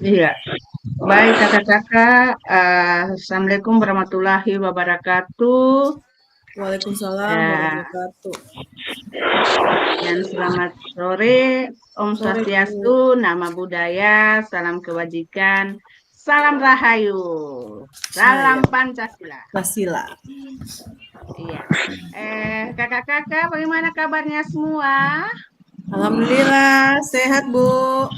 Iya, baik kakak-kakak. Assalamualaikum warahmatullahi wabarakatuh. Waalaikumsalam Ya, warahmatullahi wabarakatuh. dan selamat sore, Om Sore Bu. Swastiastu, Nama Budaya, Salam Kebajikan, Salam Rahayu, Nah ya, Salam Pancasila. Pasila. Iya. Kakak-kakak, bagaimana kabarnya semua? Alhamdulillah sehat Bu.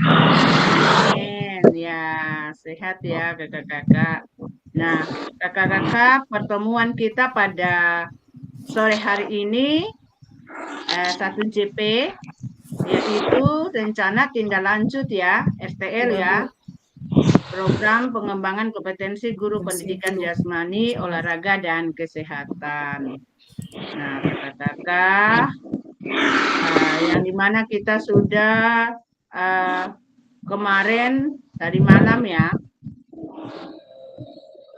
Amin. Ya, sehat ya kakak-kakak. Nah, kakak-kakak, pertemuan kita pada sore hari ini 1JP yaitu rencana tindak lanjut ya, STL Ya ya, Bu. program pengembangan kompetensi guru Kompetensi pendidikan guru. jasmani, olahraga dan kesehatan. Nah, kakak-kakak, yang dimana kita sudah uh, kemarin tadi malam ya,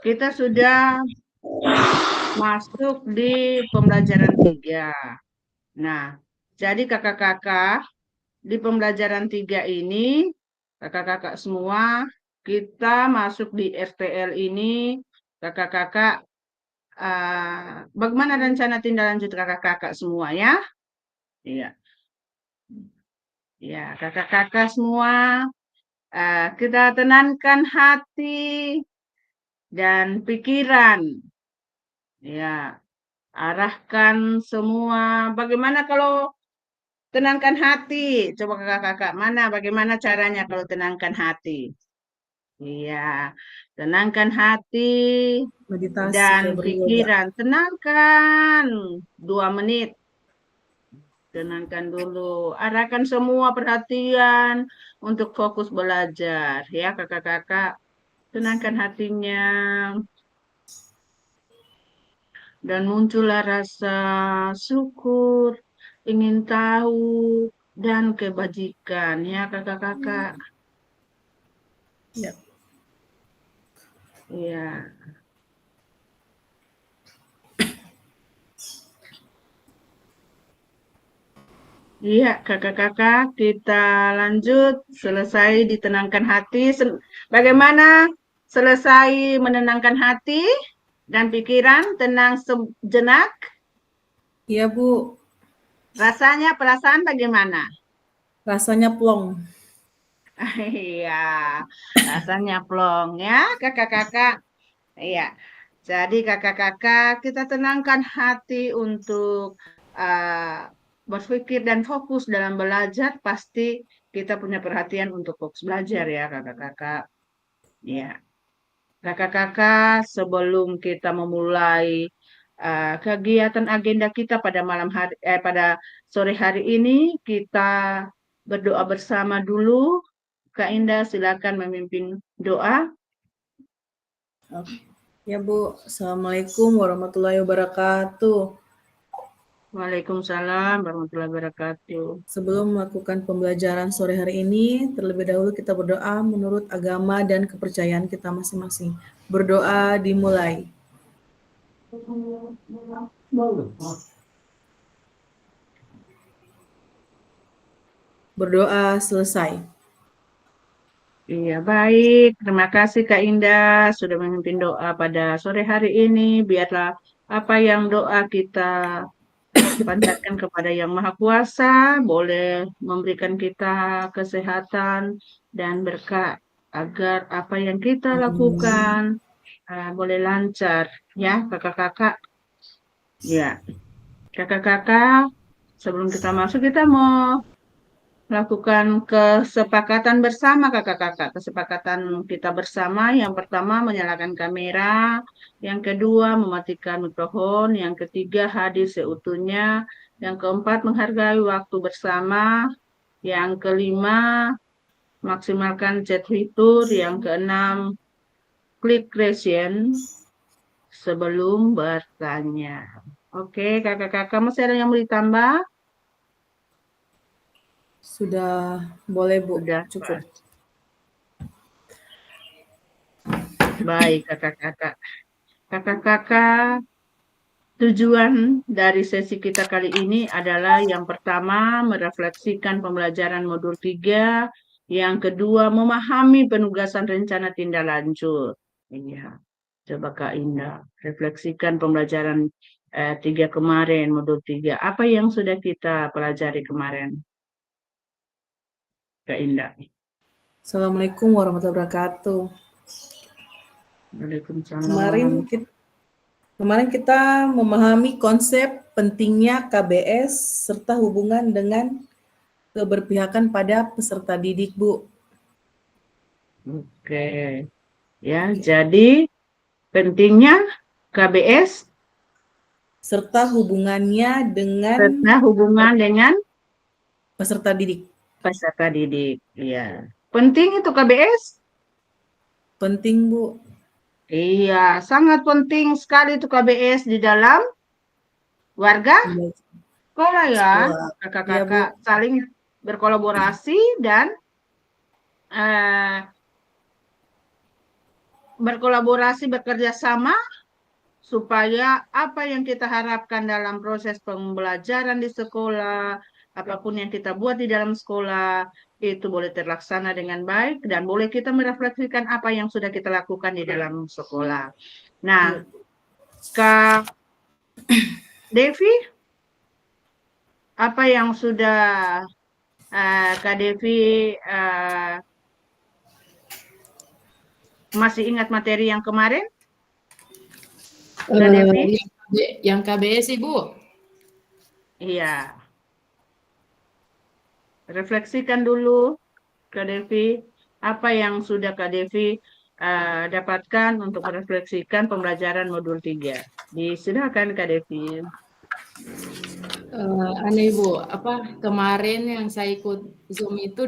kita sudah masuk di pembelajaran 3. Nah, jadi kakak-kakak di pembelajaran 3 ini, kakak-kakak semua, kita masuk di STL ini, kakak-kakak, bagaimana rencana tindak lanjut kakak-kakak semua ya? Iya, ya kakak-kakak semua, kita tenangkan hati dan pikiran. Ya, arahkan semua. Bagaimana kalau tenangkan hati? Coba kakak-kakak, bagaimana caranya kalau tenangkan hati? Iya, tenangkan hati Meditasi dan ya beryoga. pikiran. Tenangkan 2 menit. Tenangkan dulu. Arahkan semua perhatian untuk fokus belajar. Ya, kakak-kakak. Tenangkan hatinya. Dan muncullah rasa syukur, ingin tahu, dan kebajikan. Ya, kakak-kakak. Ya. Iya. Iya, kakak-kakak, kita lanjut. Selesai ditenangkan hati. Bagaimana selesai menenangkan hati dan pikiran, tenang sejenak? Iya Bu. Rasanya, perasaan bagaimana? Rasanya plong. Iya, rasanya plong ya, kakak-kakak. Iya, jadi kakak-kakak, kita tenangkan hati untuk berpikir dan fokus dalam belajar. Pasti kita punya perhatian untuk fokus belajar ya, kakak-kakak. Ya, kakak-kakak, sebelum kita memulai kegiatan agenda kita pada pada sore hari ini, kita berdoa bersama dulu. Kak Indah, silakan memimpin doa. Ya Bu. Assalamualaikum warahmatullahi wabarakatuh. Waalaikumsalam warahmatullahi wabarakatuh. Sebelum melakukan pembelajaran sore hari ini, terlebih dahulu kita berdoa menurut agama dan kepercayaan kita masing-masing. Berdoa dimulai. Berdoa selesai. Iya, baik. Terima kasih Kak Indah sudah memimpin doa pada sore hari ini. Biarlah apa yang doa kita panjatkan kepada Yang Maha Kuasa boleh memberikan kita kesehatan dan berkah agar apa yang kita Amin. lakukan boleh lancar. Ya, kakak-kakak. Ya, kakak-kakak. Sebelum kita masuk, kita mau lakukan kesepakatan bersama kakak-kakak. Kesepakatan kita bersama yang pertama menyalakan kamera, yang kedua mematikan mikrofon, yang ketiga hadir seutuhnya, yang keempat menghargai waktu bersama, yang kelima maksimalkan chat fitur, yang keenam klik question sebelum bertanya. Oke, kakak-kakak masih ada yang mau ditambah? Sudah boleh Bu, Sudah, cukup. Pak. Baik, kakak-kakak. Kakak-kakak, Tujuan dari sesi kita kali ini adalah yang pertama merefleksikan pembelajaran modul 3, yang kedua memahami penugasan rencana tindak lanjut. Iya, coba Kak Indah refleksikan pembelajaran 3 kemarin, modul 3. Apa yang sudah kita pelajari kemarin, Kak Indah? Assalamualaikum warahmatullahi wabarakatuh. Kemarin Waalaikumsalam. kita, kemarin kita memahami konsep pentingnya KBS serta hubungan dengan keberpihakan pada peserta didik, Bu. Oke, ya, jadi pentingnya KBS Serta hubungannya dengan serta hubungan dengan peserta didik. peserta didik. Iya. Penting itu KBS? Penting, Bu. Iya, sangat penting sekali itu KBS di dalam warga sekolah ya. Sekolah. Iya, Bu. Kakak-kakak saling berkolaborasi dan eh, bekerja sama supaya apa yang kita harapkan dalam proses pembelajaran di sekolah, apapun yang kita buat di dalam sekolah, itu boleh terlaksana dengan baik dan boleh kita merefleksikan apa yang sudah kita lakukan di dalam sekolah. Nah, Iya. Kak Devi, apa yang sudah Kak Devi masih ingat materi yang kemarin? Kak Devi? Yang KBS Ibu. Iya. Refleksikan dulu, Kak Devi, apa yang sudah Kak Devi dapatkan untuk merefleksikan pembelajaran modul 3. Silakan Kak Devi. Ibu, apa kemarin yang saya ikut Zoom itu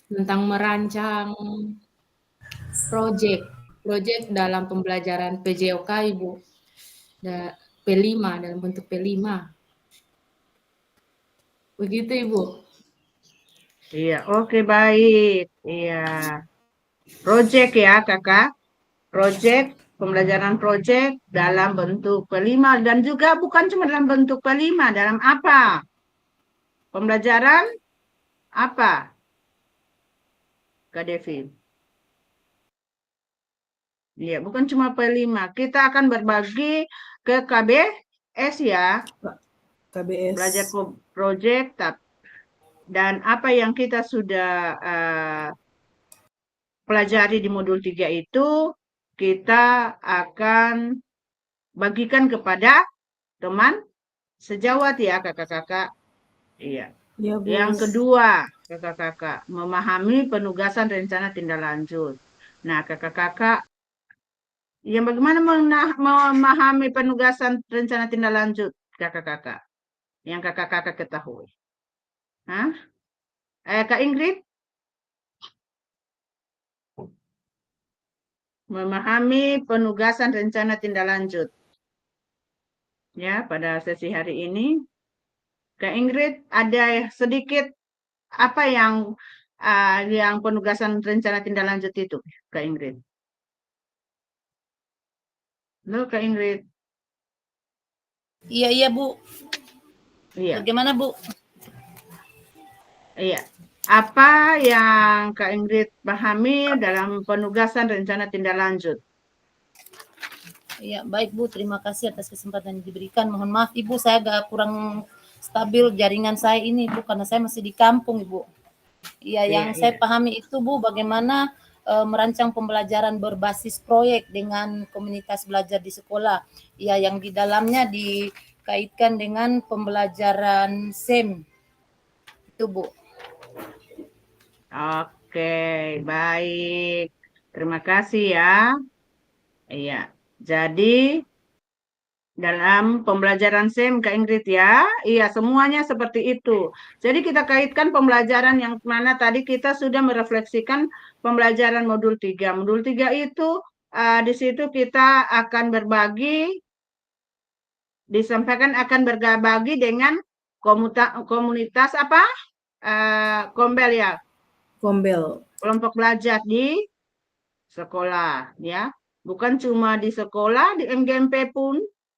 tentang merancang proyek dalam pembelajaran PJOK Ibu. P5 dalam bentuk P5. Begitu Ibu. Iya, oke baik. Iya. Project ya, Kakak. Project, pembelajaran project dalam bentuk P5 dan juga bukan cuma dalam bentuk P5, dalam apa? Pembelajaran apa? Kak Devi. Iya, bukan cuma P5. Kita akan berbagi ke KBS ya, KBS. belajar project, dan apa yang kita sudah pelajari di modul 3 itu, kita akan bagikan kepada teman sejawat ya, kakak-kakak. Iya. Iya, Bu. Yang kedua, kakak-kakak, memahami penugasan rencana tindak lanjut. Nah, kakak-kakak, yang bagaimana memahami penugasan rencana tindak lanjut, kakak-kakak? Yang kakak-kakak ketahui. Hah? Kak Ingrid? Memahami penugasan rencana tindak lanjut. Ya, pada sesi hari ini, Kak Ingrid ada sedikit apa yang penugasan rencana tindak lanjut itu, Kak Ingrid? Halo, Kak Ingrid. Iya Bu. Iya. Bagaimana Bu? Iya. Apa yang Kak Ingrid pahami dalam penugasan rencana tindak lanjut? Iya, baik Bu. Terima kasih atas kesempatan yang diberikan. Mohon maaf Ibu, saya agak kurang stabil jaringan saya ini Bu, karena saya masih di kampung Ibu. Iya, yang saya pahami itu Bu, bagaimana merancang pembelajaran berbasis proyek dengan komunitas belajar di sekolah. Iya, yang di dalamnya dikaitkan dengan pembelajaran SEM. Itu Bu. Oke, baik. Terima kasih ya. Iya. Jadi dalam pembelajaran SEM Kak Ingrid ya, iya semuanya seperti itu. Jadi kita kaitkan pembelajaran yang mana tadi kita sudah merefleksikan pembelajaran modul 3. Modul 3 itu di situ kita akan berbagi, disampaikan akan berbagi dengan komunitas apa? Kombel ya. Kombel. Kelompok belajar di sekolah ya. Bukan cuma di sekolah, di MGMP pun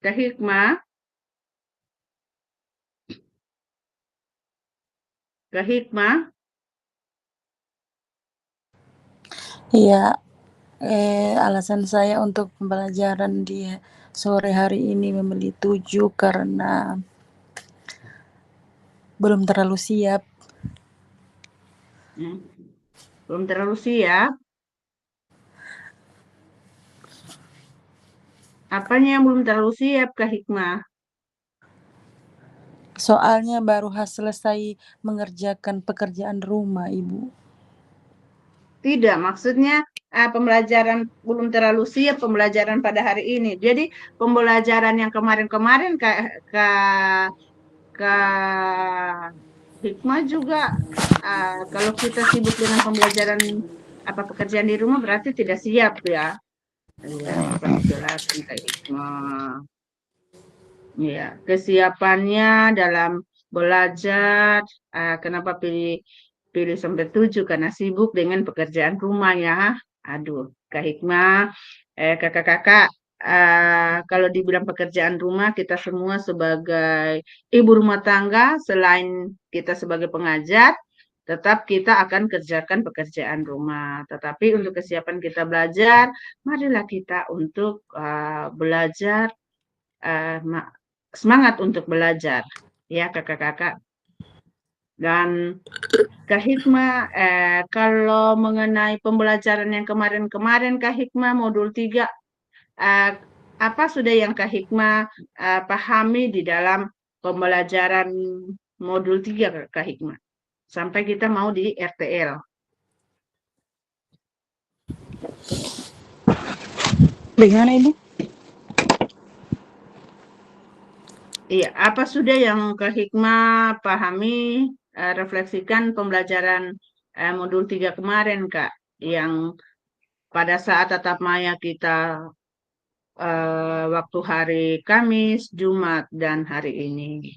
Kak Hikmah, Kak Hikmah, Iya, alasan saya untuk pembelajaran di sore hari ini memilih 7 karena belum terlalu siap. belum terlalu siap. Apanya yang belum terlalu siap, Kak Hikmah? Soalnya baru selesai mengerjakan pekerjaan rumah, Ibu. Tidak, maksudnya pembelajaran belum terlalu siap pembelajaran pada hari ini. Jadi pembelajaran yang kemarin-kemarin Kak Hikmah juga kalau kita sibuk dengan pembelajaran pekerjaan di rumah berarti tidak siap ya. Ya, dapat dijelaskan Kak Hikmah. Ya, kesiapannya dalam belajar, kenapa pilih sampai 7 karena sibuk dengan pekerjaan rumah ya. Aduh, Kak Hikmah, kakak-kakak, kalau dibilang pekerjaan rumah, kita semua sebagai ibu rumah tangga, selain kita sebagai pengajar, tetap kita akan kerjakan pekerjaan rumah. Tetapi untuk kesiapan kita belajar, marilah kita untuk belajar, semangat untuk belajar, ya kakak-kakak. Dan Kak Hikmah, kalau mengenai pembelajaran yang kemarin-kemarin Kak Hikmah modul 3, apa sudah yang Kak Hikmah pahami di dalam pembelajaran modul 3 Kak Hikmah? Sampai kita mau di RTL. Bagaimana, Ibu? Iya, apa sudah yang Kak Hikmah pahami, refleksikan pembelajaran modul 3 kemarin, Kak, yang pada saat tatap maya kita waktu hari Kamis, Jumat, dan hari ini.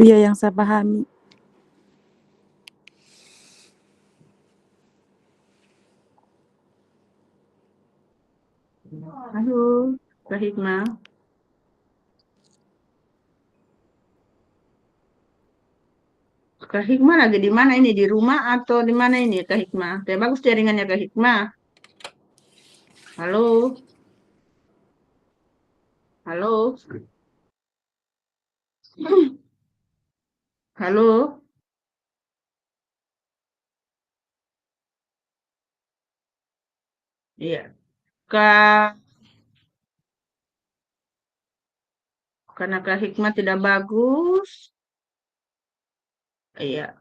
Iya, yang saya pahami. Halo, Kak Hikmah. Kak Hikmah lagi di mana ini? Di rumah atau di mana ini, Kak Hikmah? Kayak bagus jaringannya Kak Hikmah. Halo, halo, halo. Iya, Kak, karena Kak Hikmah tidak bagus. Iya,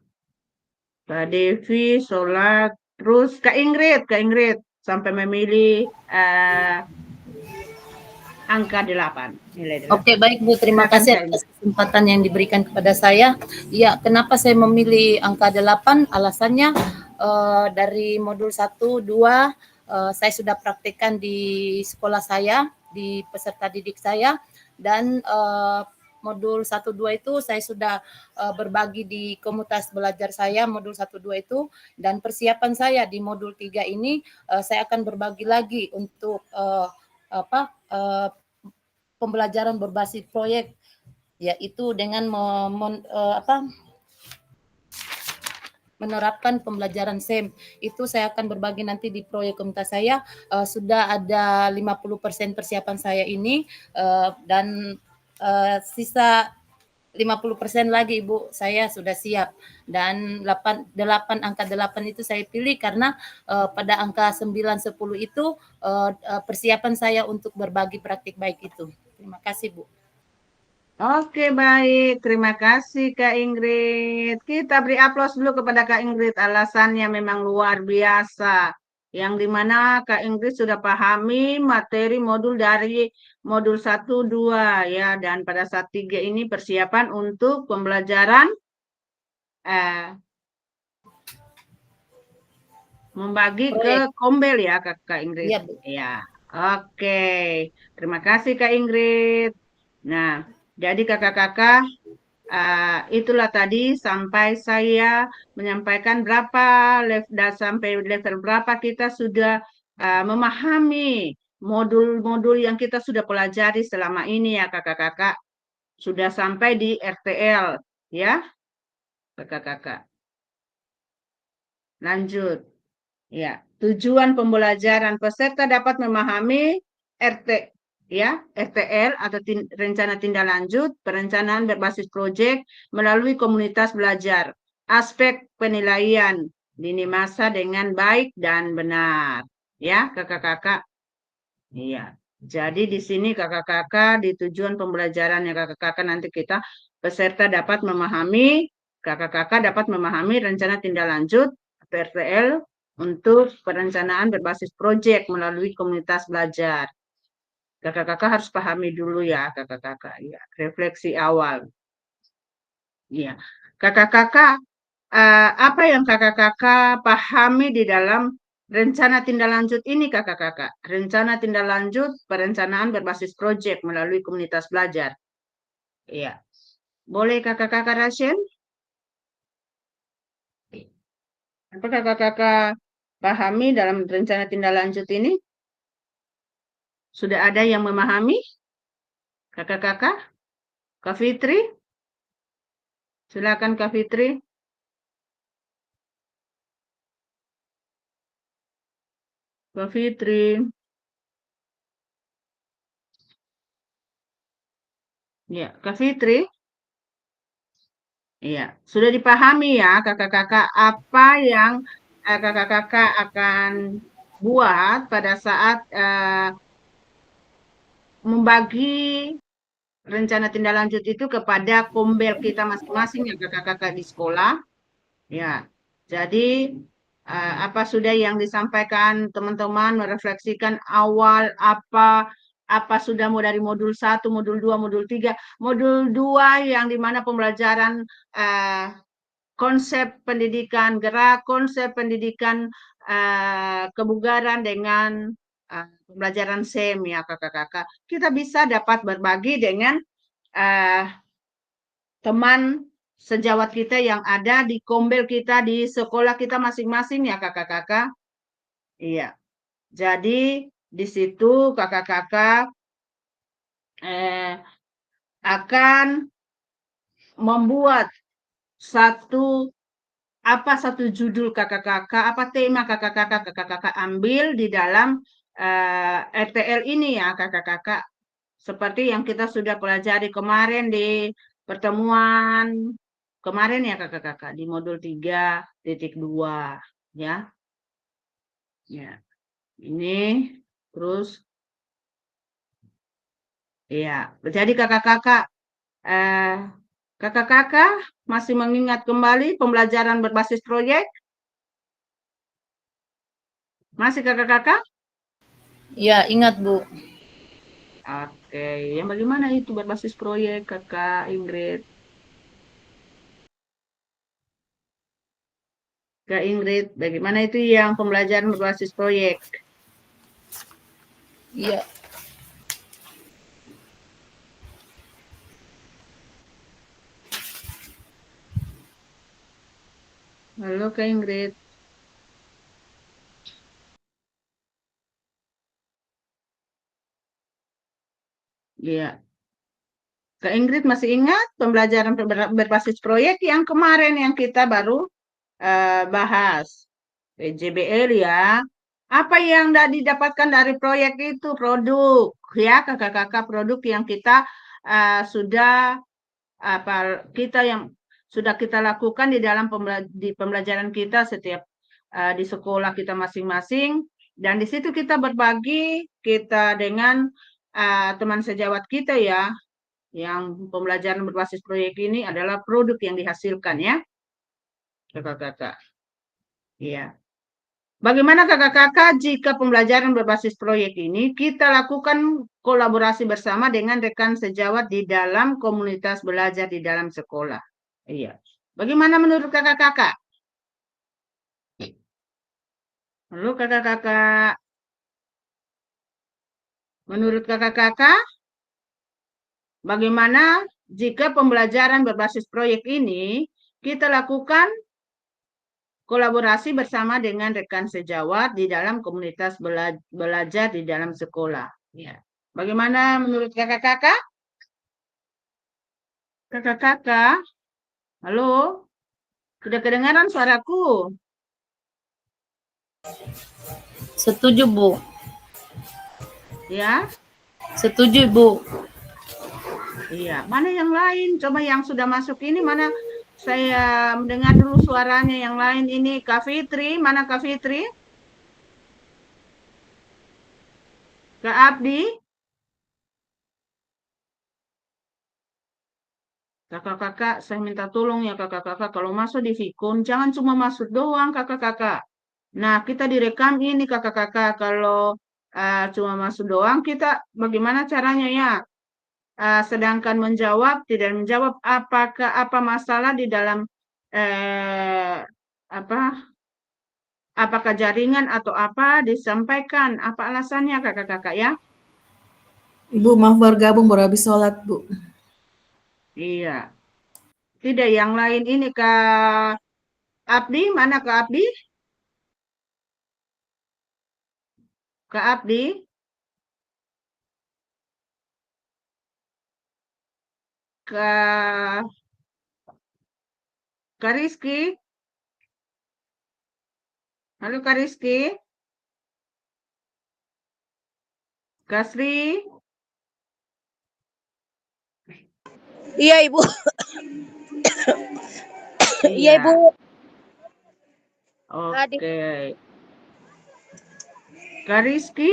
Kak Devi sholat. Terus Kak Ingrid sampai memilih angka 8, nilai 8. Oke, baik Bu, terima Silakan, kasih Kak atas kesempatan yang diberikan kepada saya. Ya, kenapa saya memilih angka 8? Alasannya dari modul 1, 2 saya sudah praktekkan di sekolah saya, di peserta didik saya, dan modul 1, 2 itu saya sudah berbagi di komunitas belajar saya modul 1, 2 itu, dan persiapan saya di modul 3 ini saya akan berbagi lagi untuk pembelajaran berbasis proyek, yaitu dengan menerapkan pembelajaran SEM. Itu saya akan berbagi nanti di proyek komunitas saya. Sudah ada 50% persiapan saya ini, dan sisa 50% lagi Ibu, saya sudah siap. Dan angka 8 itu saya pilih karena pada angka 9, 10 itu persiapan saya untuk berbagi praktik baik itu. Terima kasih Bu. Oke, baik. Terima kasih, Kak Ingrid. Kita beri aplaus dulu kepada Kak Ingrid. Alasannya memang luar biasa. Yang dimana Kak Ingrid sudah pahami materi modul dari modul 1, 2, ya. Dan pada saat 3 ini persiapan untuk pembelajaran membagi ke Kombel ya, Kak Ingrid. Iya, Bu. Ya, oke. Terima kasih, Kak Ingrid. Nah, jadi kakak-kakak, itulah tadi sampai saya menyampaikan sampai level berapa kita sudah memahami modul-modul yang kita sudah pelajari selama ini ya kakak-kakak. Sudah sampai di RTL ya kakak-kakak. Lanjut. Ya, tujuan pembelajaran peserta dapat memahami RTL atau rencana tindak lanjut, perencanaan berbasis proyek melalui komunitas belajar, aspek penilaian lini masa dengan baik dan benar. Ya, kakak-kakak. Iya. Jadi di sini kakak-kakak di tujuan pembelajaran yang kakak-kakak nanti kita peserta dapat memahami, kakak-kakak dapat memahami rencana tindak lanjut atau RTL untuk perencanaan berbasis proyek melalui komunitas belajar. Kakak-kakak harus pahami dulu ya, kakak-kakak. Ya, refleksi awal. Ya, kakak-kakak, apa yang kakak-kakak pahami di dalam rencana tindak lanjut ini, kakak-kakak? Rencana tindak lanjut perencanaan berbasis proyek melalui komunitas belajar. Ya, boleh kakak-kakak Rashen? Apa kakak-kakak pahami dalam rencana tindak lanjut ini? Sudah ada yang memahami? Kakak-kakak? Kak Fitri? Silakan Kak Fitri. Kak Fitri. Ya, Kak Fitri. Iya, sudah dipahami ya kakak-kakak apa yang kakak-kakak akan buat pada saat membagi rencana tindak lanjut itu kepada kombel kita masing-masing ya kakak-kakak di sekolah. Ya, jadi apa sudah yang disampaikan teman-teman merefleksikan awal apa sudah mau dari modul 1, modul 2, modul 3, modul 2 yang dimana pembelajaran konsep pendidikan gerak, konsep pendidikan kebugaran dengan pembelajaran SEM ya kakak-kakak. Kita bisa dapat berbagi dengan teman sejawat kita yang ada di kombel kita di sekolah kita masing-masing ya kakak-kakak. Iya. Jadi di situ kakak-kakak akan membuat satu judul kakak-kakak, apa tema kakak-kakak ambil di dalam RTL ini ya kakak-kakak. Seperti yang kita sudah pelajari kemarin di pertemuan kemarin ya kakak-kakak di modul 3.2 ya. Ya. Ini terus ya. Jadi kakak-kakak kakak-kakak masih mengingat kembali pembelajaran berbasis proyek? Masih kakak-kakak? Iya, ingat Bu. Oke, yang bagaimana itu berbasis proyek kakak Ingrid? Kak Ingrid, bagaimana itu yang pembelajaran berbasis proyek? Iya. Halo Kak Ingrid. Iya. Kak Ingrid masih ingat pembelajaran berbasis proyek yang kemarin yang kita baru bahas. PJBL ya. Apa yang didapatkan dari proyek itu? Produk ya kakak-kakak, produk yang kita sudah kita yang sudah kita lakukan di dalam pembelajaran kita setiap di sekolah kita masing-masing, dan di situ kita berbagi kita dengan teman sejawat kita ya, yang pembelajaran berbasis proyek ini adalah produk yang dihasilkan ya kakak-kakak. Iya. Bagaimana kakak-kakak jika pembelajaran berbasis proyek ini kita lakukan kolaborasi bersama dengan rekan sejawat di dalam komunitas belajar di dalam sekolah? Iya. Bagaimana menurut kakak-kakak? Halo kakak-kakak. Menurut kakak-kakak, bagaimana jika pembelajaran berbasis proyek ini kita lakukan kolaborasi bersama dengan rekan sejawat di dalam komunitas belajar di dalam sekolah. Ya. Bagaimana menurut kakak-kakak? Kakak-kakak, halo? Sudah kedengaran suaraku? Setuju, Bu. Ya? Setuju, Bu. Iya. Mana yang lain? Coba yang sudah masuk ini mana? Saya mendengar dulu suaranya yang lain ini. Kak Fitri, mana Kak Fitri? Kak Abdi? Kakak-kakak, saya minta tolong ya kakak-kakak. Kalau masuk di Vicon, jangan cuma masuk doang kakak-kakak. Nah, kita direkam ini kakak-kakak. Kalau cuma masuk doang, kita bagaimana caranya ya? Sedangkan menjawab, tidak menjawab apa masalah di dalam apa apakah jaringan atau apa disampaikan, apa alasannya kakak-kakak ya? Ibu maaf baru gabung, baru habis sholat, Bu. Iya. Tidak yang lain ini Kak Abdi, mana Kak Abdi? Kak Abdi? Kak Kak Rizky? Halo Kak Rizky? Kak Sri? Iya, Ibu. Iya, Iya. Ibu. Hadir. Oke. Kak Rizky?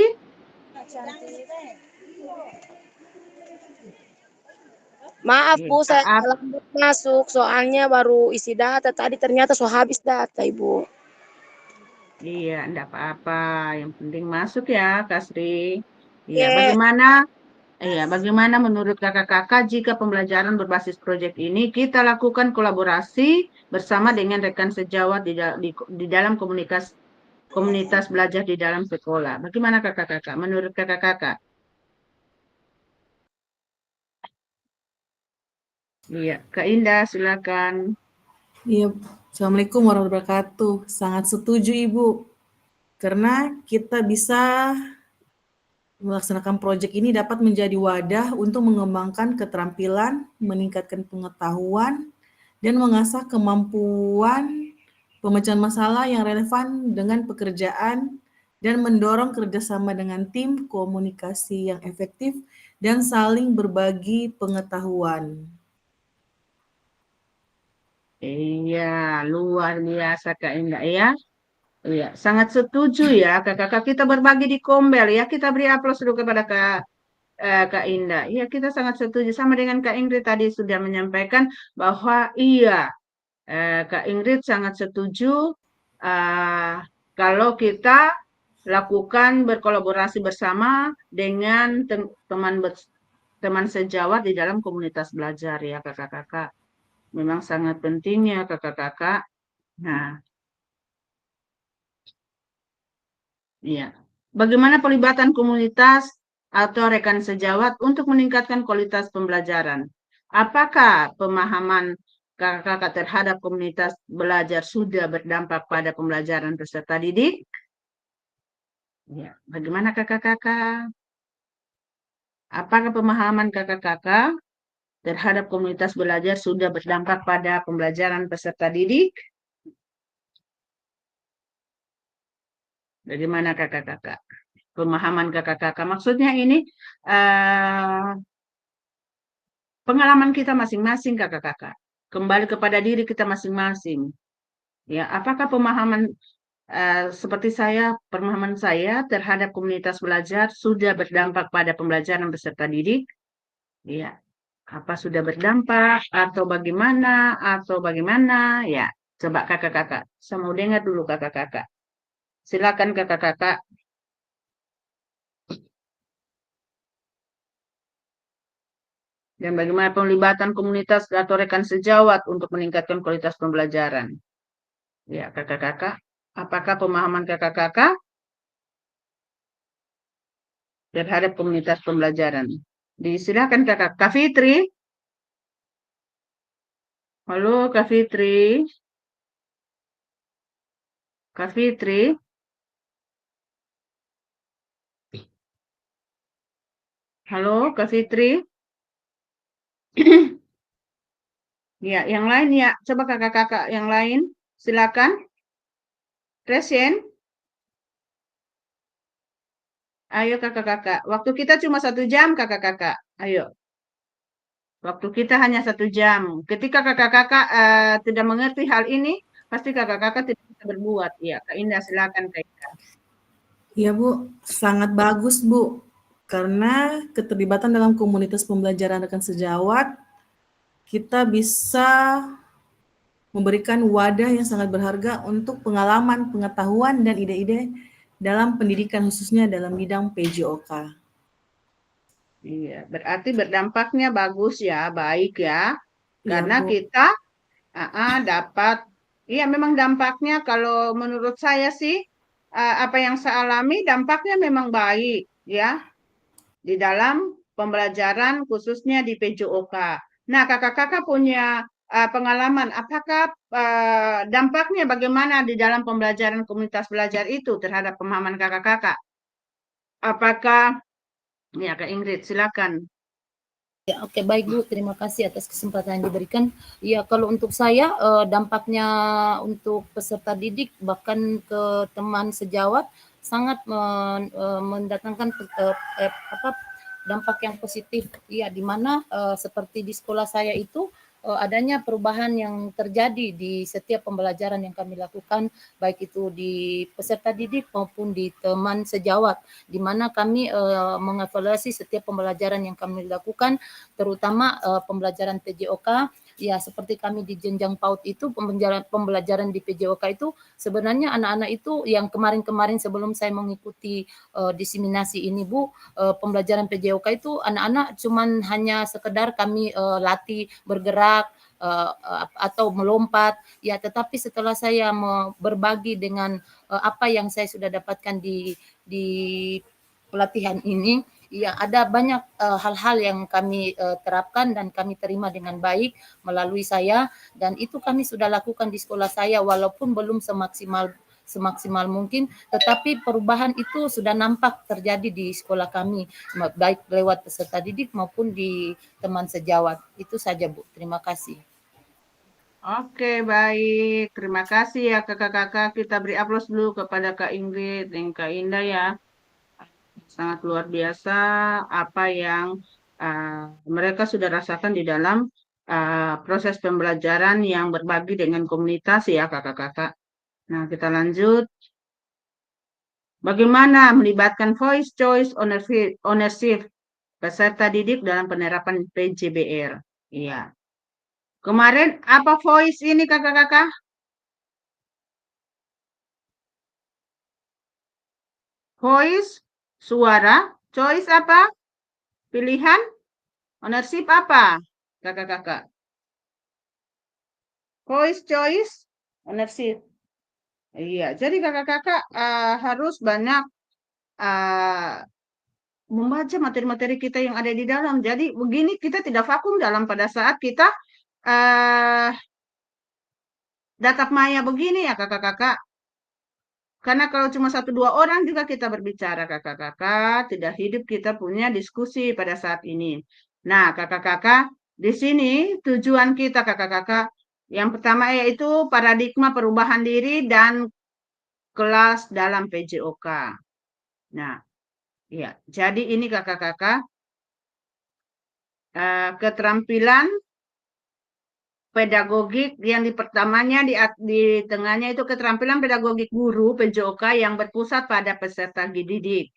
Maaf, Iya, Bu, Kak saya lambat masuk. Soalnya baru isi data. Tadi ternyata so habis data, Ibu. Iya, enggak apa-apa. Yang penting masuk ya, Kak Sri. Iya, Oke. bagaimana menurut kakak-kakak jika pembelajaran berbasis proyek ini kita lakukan kolaborasi bersama dengan rekan sejawat di dalam komunitas belajar di dalam sekolah. Bagaimana kakak-kakak? Menurut kakak-kakak? Iya, Kak Indah, silakan. Iya, Assalamualaikum warahmatullahi wabarakatuh. Sangat setuju, Ibu. Karena kita bisa melaksanakan proyek ini dapat menjadi wadah untuk mengembangkan keterampilan, meningkatkan pengetahuan, dan mengasah kemampuan pemecahan masalah yang relevan dengan pekerjaan dan mendorong kerjasama dengan tim, komunikasi yang efektif, dan saling berbagi pengetahuan. Iya, luar biasa Kak Indah ya. Iya, sangat setuju ya kakak-kakak kita berbagi di Kombel ya. Kita beri aplaus dulu kepada Kak Indah. Iya, kita sangat setuju sama dengan Kak Ingrid tadi sudah menyampaikan bahwa iya, Kak Ingrid sangat setuju kalau kita lakukan berkolaborasi bersama dengan teman sejawat di dalam komunitas belajar ya kakak-kakak. Memang sangat penting ya kakak-kakak. Nah, iya. Bagaimana pelibatan komunitas atau rekan sejawat untuk meningkatkan kualitas pembelajaran? Apakah pemahaman kakak-kakak terhadap komunitas belajar sudah berdampak pada pembelajaran peserta didik? Ya, bagaimana kakak-kakak? Apakah pemahaman kakak-kakak terhadap komunitas belajar sudah berdampak pada pembelajaran peserta didik? Bagaimana kakak-kakak? Pemahaman kakak-kakak. Maksudnya ini pengalaman kita masing-masing kakak-kakak. Kembali kepada diri kita masing-masing. Ya, apakah pemahaman seperti pemahaman saya terhadap komunitas belajar sudah berdampak pada pembelajaran peserta didik? Ya, apa sudah berdampak atau bagaimana? Ya, coba kakak-kakak. Saya mau dengar dulu kakak-kakak. Silakan kakak-kakak. Dan bagaimana pelibatan komunitas atau rekan sejawat untuk meningkatkan kualitas pembelajaran? Ya, kakak-kakak. Apakah pemahaman kakak-kakak terhadap komunitas pembelajaran? Disilakan kakak. Kak Fitri. Halo Kak Fitri. Kak Fitri. Halo, Kak Fitri. Ya, yang lain ya. Coba kakak-kakak yang lain. Silakan. Presien. Ayo kakak-kakak. Waktu kita cuma 1 jam kakak-kakak. Ayo. Waktu kita hanya 1 jam. Ketika kakak-kakak tidak mengerti hal ini, pasti kakak-kakak tidak bisa berbuat. Ya, Kak Indah silakan Kak Indah. Iya Bu, sangat bagus Bu. Karena keterlibatan dalam komunitas pembelajaran rekan sejawat, kita bisa memberikan wadah yang sangat berharga untuk pengalaman, pengetahuan, dan ide-ide dalam pendidikan khususnya dalam bidang PJOK. Iya, berarti berdampaknya bagus ya, baik ya. Iya Karena Bu. kita dapat, iya memang dampaknya kalau menurut saya sih, apa yang saya alami dampaknya memang baik ya, di dalam pembelajaran khususnya di PJOK. Nah, kakak-kakak punya pengalaman, apakah dampaknya bagaimana di dalam pembelajaran komunitas belajar itu terhadap pemahaman kakak-kakak? Apakah, ya Kak Ingrid, silakan. Ya, oke, baik Bu, terima kasih atas kesempatan yang diberikan. Ya, kalau untuk saya dampaknya untuk peserta didik bahkan ke teman sejawat sangat mendatangkan dampak yang positif. Ya, di mana seperti di sekolah saya itu adanya perubahan yang terjadi di setiap pembelajaran yang kami lakukan, baik itu di peserta didik maupun di teman sejawat, di mana kami mengevaluasi setiap pembelajaran yang kami lakukan, terutama pembelajaran PJOK. Ya, seperti kami di jenjang PAUD itu, pembelajaran di PJOK itu sebenarnya anak-anak itu yang kemarin-kemarin sebelum saya mengikuti diseminasi ini Bu, pembelajaran PJOK itu anak-anak cuman hanya sekedar kami latih bergerak atau melompat, ya, tetapi setelah saya berbagi dengan apa yang saya sudah dapatkan di pelatihan ini, ya, ada banyak hal-hal yang kami terapkan dan kami terima dengan baik melalui saya, dan itu kami sudah lakukan di sekolah saya walaupun belum semaksimal mungkin, tetapi perubahan itu sudah nampak terjadi di sekolah kami, baik lewat peserta didik maupun di teman sejawat. Itu saja Bu, terima kasih. Oke, baik. Terima kasih ya kakak-kakak. Kita beri aplaus dulu kepada Kak Ingrid dan Kak Indah ya. Sangat luar biasa apa yang mereka sudah rasakan di dalam proses pembelajaran yang berbagi dengan komunitas ya kakak-kakak. Nah, kita lanjut. Bagaimana melibatkan voice choice ownership peserta didik dalam penerapan PJBR? Iya. Kemarin apa voice ini kakak-kakak? Voice, suara, choice apa? Pilihan, ownership apa? Kakak-kakak. Voice, choice, ownership. Iya, jadi kakak-kakak harus banyak membaca materi-materi kita yang ada di dalam. Jadi begini kita tidak vakum dalam pada saat kita tatap maya begini ya kakak-kakak. Karena kalau cuma 1-2 orang juga kita berbicara kakak-kakak, tidak hidup kita punya diskusi pada saat ini. Nah kakak-kakak, di sini tujuan kita kakak-kakak, yang pertama yaitu paradigma perubahan diri dan kelas dalam PJOK. Nah, ya, jadi ini kakak-kakak, keterampilan pedagogik yang di pertamanya di tengahnya itu keterampilan pedagogik guru PJOK yang berpusat pada peserta didik.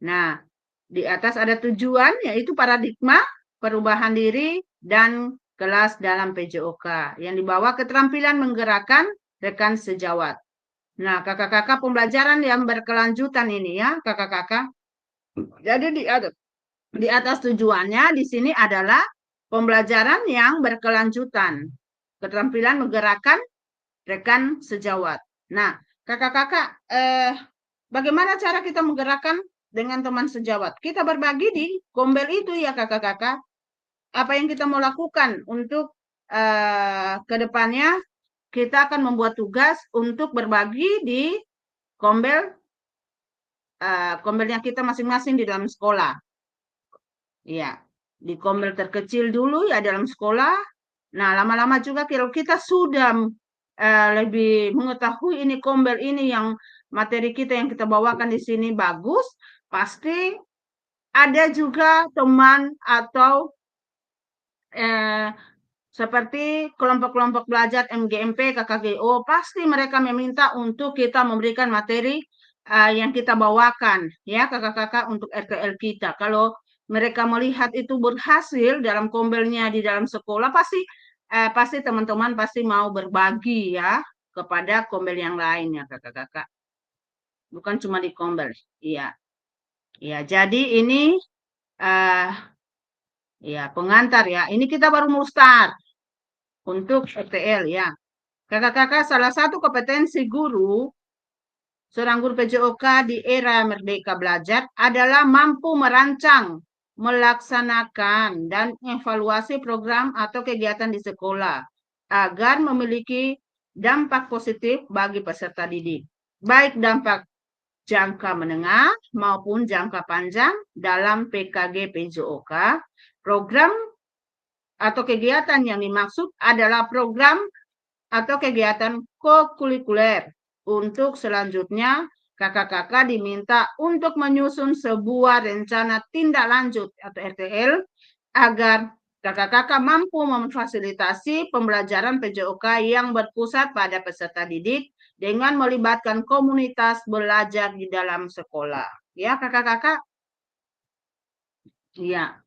Nah, di atas ada tujuan yaitu paradigma perubahan diri dan kelas dalam PJOK yang dibawa keterampilan menggerakkan rekan sejawat. Nah, kakak-kakak pembelajaran yang berkelanjutan ini ya, kakak-kakak. Jadi di atas tujuannya di sini adalah pembelajaran yang berkelanjutan. Keterampilan menggerakkan rekan sejawat. Nah, kakak-kakak, bagaimana cara kita menggerakkan dengan teman sejawat? Kita berbagi di gombel itu ya kakak-kakak. Apa yang kita mau lakukan untuk ke depannya kita akan membuat tugas untuk berbagi di kombelnya kita masing-masing di dalam sekolah. Ya, di kombel terkecil dulu ya dalam sekolah. Nah, lama-lama juga kalau kita sudah lebih mengetahui ini kombel ini yang materi kita yang kita bawakan di sini bagus, pasti ada juga teman atau seperti kelompok-kelompok belajar MGMP, KKGO, pasti mereka meminta untuk kita memberikan materi yang kita bawakan, ya kakak-kakak untuk RTL kita. Kalau mereka melihat itu berhasil dalam kombelnya di dalam sekolah, pasti teman-teman pasti mau berbagi ya kepada kombel yang lain ya kakak-kakak. Bukan cuma di kombel, iya. Ya, jadi ini ya pengantar ya. Ini kita baru mau start untuk RTL ya. Kakak-kakak, salah satu kompetensi guru, seorang guru PJOK di era Merdeka Belajar adalah mampu merancang, melaksanakan, dan evaluasi program atau kegiatan di sekolah agar memiliki dampak positif bagi peserta didik. Baik dampak jangka menengah maupun jangka panjang dalam PKG PJOK, program atau kegiatan yang dimaksud adalah program atau kegiatan kokurikuler. Untuk selanjutnya, kakak-kakak diminta untuk menyusun sebuah rencana tindak lanjut atau RTL agar kakak-kakak mampu memfasilitasi pembelajaran PJOK yang berpusat pada peserta didik dengan melibatkan komunitas belajar di dalam sekolah. Ya, kakak-kakak? Ya.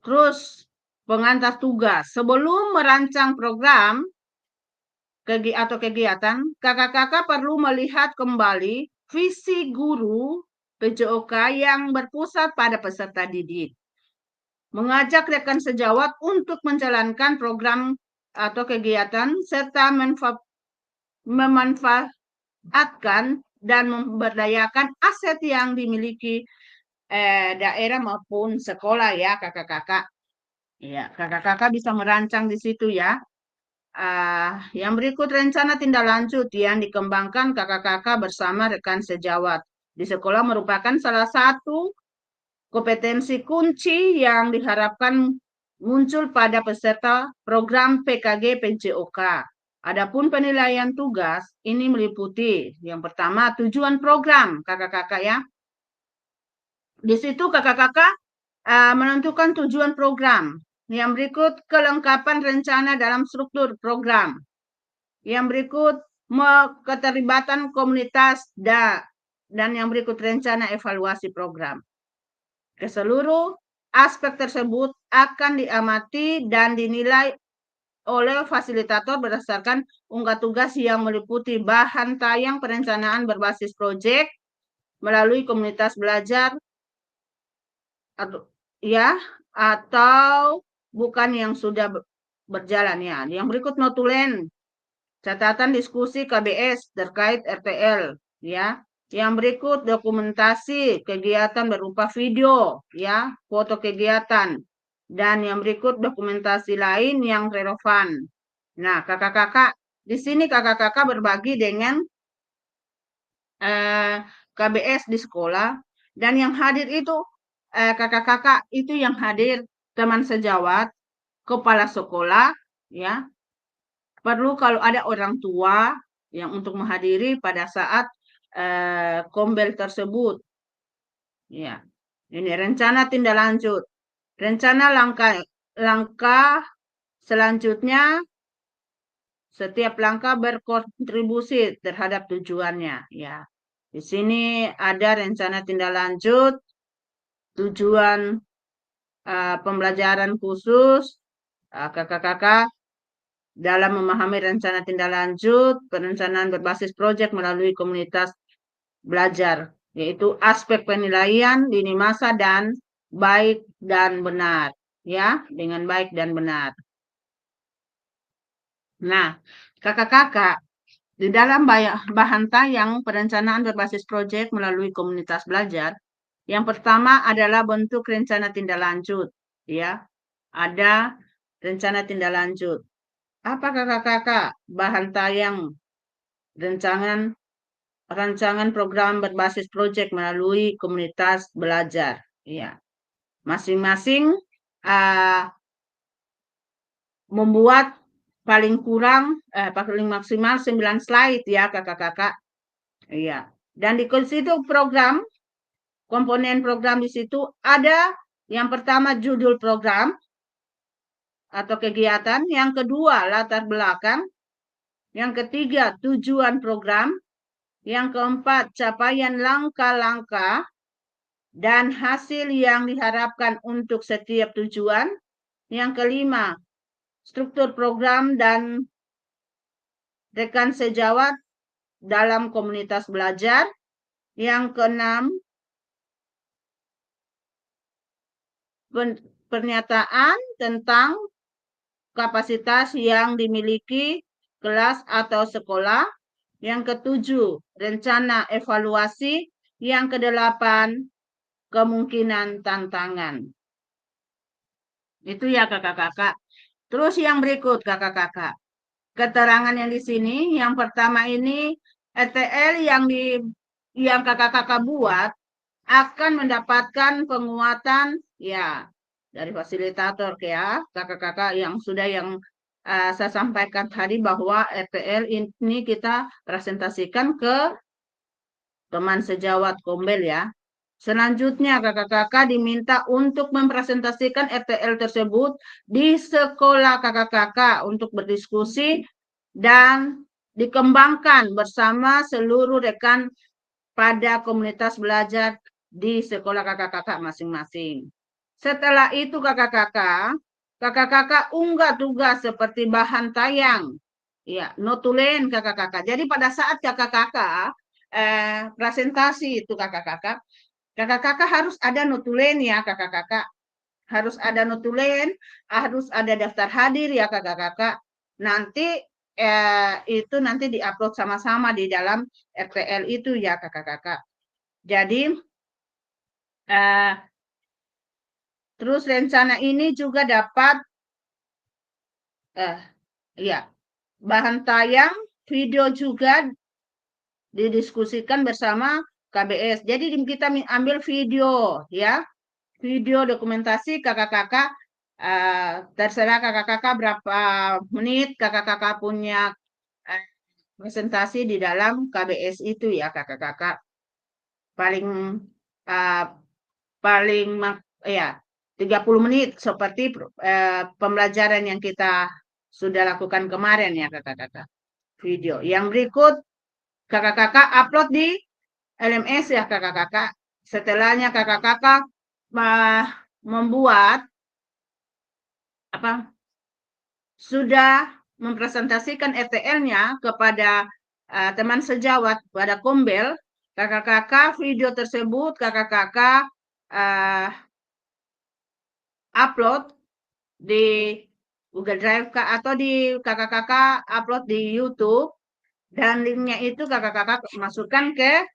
Terus pengantar tugas. Sebelum merancang program atau kegiatan, kakak-kakak perlu melihat kembali visi guru PJOK yang berpusat pada peserta didik. Mengajak rekan sejawat untuk menjalankan program atau kegiatan serta memanfaatkan dan memberdayakan aset yang dimiliki daerah maupun sekolah ya kakak-kakak. Ya, kakak-kakak bisa merancang di situ ya. Yang berikut rencana tindak lanjut yang dikembangkan kakak-kakak bersama rekan sejawat di sekolah merupakan salah satu kompetensi kunci yang diharapkan muncul pada peserta program PKG PJOK. Adapun penilaian tugas ini meliputi yang pertama tujuan program kakak-kakak ya. Di situ kakak-kakak menentukan tujuan program. Yang berikut kelengkapan rencana dalam struktur program. Yang berikut keterlibatan komunitas dan yang berikut rencana evaluasi program. Keseluruh aspek tersebut akan diamati dan dinilai oleh fasilitator berdasarkan unggah tugas yang meliputi bahan tayang perencanaan berbasis proyek melalui komunitas belajar atau bukan yang sudah berjalan ya. Yang berikut notulen, catatan diskusi KBS terkait RTL ya. Yang berikut dokumentasi kegiatan berupa video ya, foto kegiatan, dan yang berikut dokumentasi lain yang relevan. Nah, kakak-kakak di sini kakak-kakak berbagi dengan KBS di sekolah dan yang hadir itu kakak-kakak itu yang hadir teman sejawat, kepala sekolah ya. Perlu kalau ada orang tua yang untuk menghadiri pada saat kombel tersebut. Ya. Ini rencana tindak lanjut. Rencana langkah selanjutnya setiap langkah berkontribusi terhadap tujuannya ya. Di sini ada rencana tindak lanjut, tujuan pembelajaran khusus kakak-kakak dalam memahami rencana tindak lanjut, perencanaan berbasis proyek melalui komunitas belajar, yaitu aspek penilaian lini masa dan baik dan benar, ya, dengan baik dan benar. Nah, kakak-kakak, di dalam bahan tayang perencanaan berbasis proyek melalui komunitas belajar, yang pertama adalah bentuk rencana tindak lanjut, ya. Ada rencana tindak lanjut. Apa kakak-kakak bahan tayang rancangan program berbasis proyek melalui komunitas belajar? Ya, masing-masing membuat paling maksimal 9 slide ya kakak-kakak. Iya. Dan di situ komponen program di situ ada yang pertama judul program atau kegiatan, yang kedua latar belakang, yang ketiga tujuan program, yang keempat capaian langkah-langkah dan hasil yang diharapkan untuk setiap tujuan, yang kelima struktur program dan rekan sejawat dalam komunitas belajar, yang keenam pernyataan tentang kapasitas yang dimiliki kelas atau sekolah, yang ketujuh rencana evaluasi, yang kedelapan kemungkinan tantangan. Itu ya kakak-kakak. Terus yang berikut kakak-kakak, keterangan yang di sini, yang pertama ini ETL yang kakak-kakak buat akan mendapatkan penguatan ya dari fasilitator ya kakak-kakak yang sudah saya sampaikan tadi bahwa ETL ini kita presentasikan ke teman sejawat Kombel ya. Selanjutnya kakak-kakak diminta untuk mempresentasikan RTL tersebut di sekolah kakak-kakak untuk berdiskusi dan dikembangkan bersama seluruh rekan pada komunitas belajar di sekolah kakak-kakak masing-masing. Setelah itu kakak-kakak unggah tugas seperti bahan tayang, ya, notulen kakak-kakak. Jadi pada saat kakak-kakak presentasi itu kakak-kakak harus ada notulen ya kakak-kakak. Harus ada notulen, harus ada daftar hadir ya kakak-kakak. Nanti itu nanti diupload sama-sama di dalam RTL itu ya kakak-kakak. Jadi terus rencana ini juga dapat ya bahan tayang video juga didiskusikan bersama KBS. Jadi kita ambil video ya, video dokumentasi kakak-kakak, terserah kakak-kakak berapa menit kakak-kakak punya presentasi di dalam KBS itu ya kakak-kakak. Paling ya 30 menit seperti pembelajaran yang kita sudah lakukan kemarin ya kakak-kakak. Video. Yang berikut kakak-kakak upload di LMS ya kakak-kakak. Setelahnya kakak-kakak membuat sudah mempresentasikan RTL-nya kepada teman sejawat pada Kombel, kakak-kakak video tersebut kakak-kakak upload di Google Drive atau di kakak-kakak upload di YouTube dan linknya itu kakak-kakak masukkan ke